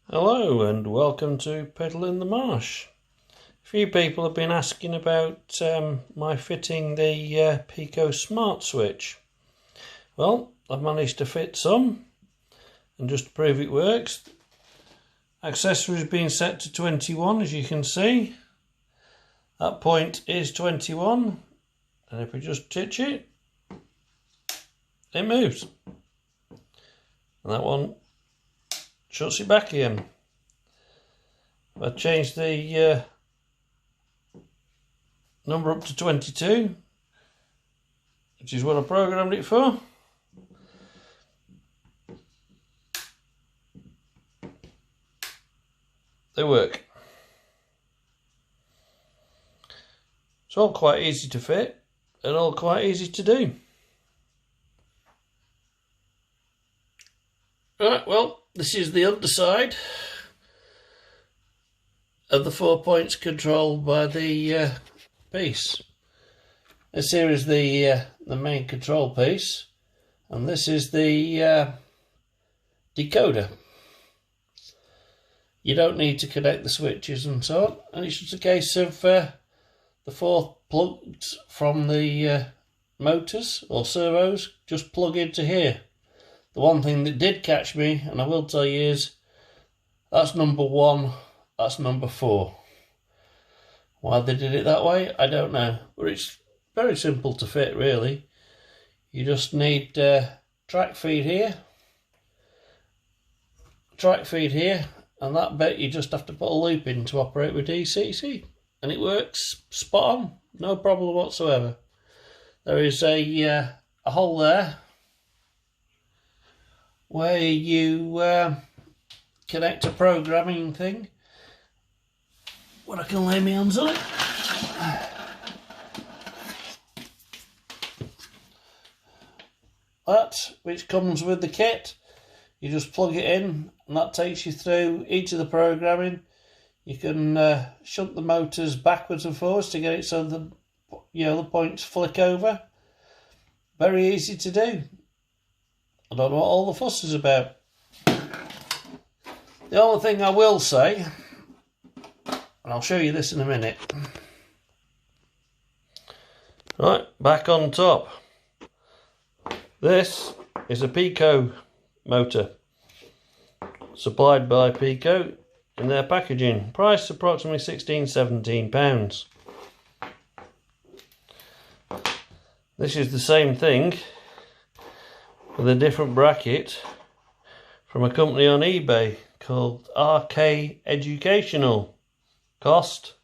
Hello and welcome to Piddle in the Marsh. A few people have been asking about my fitting the Peco Smart Switch. Well, I've managed to fit some, and just to prove it works, accessories being set to 21, as you can see. That point is 21, and if we just touch it, it moves. And that one shuts it back again. I changed the number up to 22, which is what I programmed it for. They work. It's all quite easy to fit and all quite easy to do. Right, well, this is the underside of the 4 points controlled by the piece. This here is the main control piece, and this is the decoder. You don't need to connect the switches and so on, and it's just a case of the 4 plugs from the motors or servos just plug into here. The one thing that did catch me, and I will tell you, is that's number 1, that's number 4. Why they did it that way, I don't know, but it's very simple to fit really. You just need track feed here, and that bit you just have to put a loop in to operate with DCC, and it works spot on, no problem whatsoever. There is a hole there where you connect a programming thing. What I can lay my hands on it. That, which comes with the kit, you just plug it in, and that takes you through each of the programming. You can shunt the motors backwards and forwards to get it so the points flick over. Very easy to do. I don't know what all the fuss is about. The only thing I will say, and I'll show you this in a minute. Right, back on top. This is a Peco motor, supplied by Peco in their packaging. Price approximately £16–17. This is the same thing with a different bracket from a company on eBay called RK Educational. Cost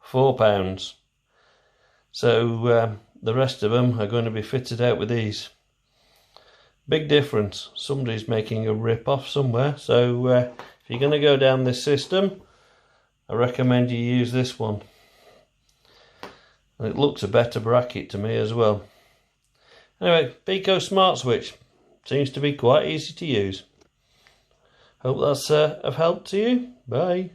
£4. So the rest of them are going to be fitted out with these. Big difference. Somebody's making a rip-off somewhere. So if you're going to go down this system, I recommend you use this one. And it looks a better bracket to me as well. Anyway, Peco Smart Switch seems to be quite easy to use. Hope that's of help to you. Bye.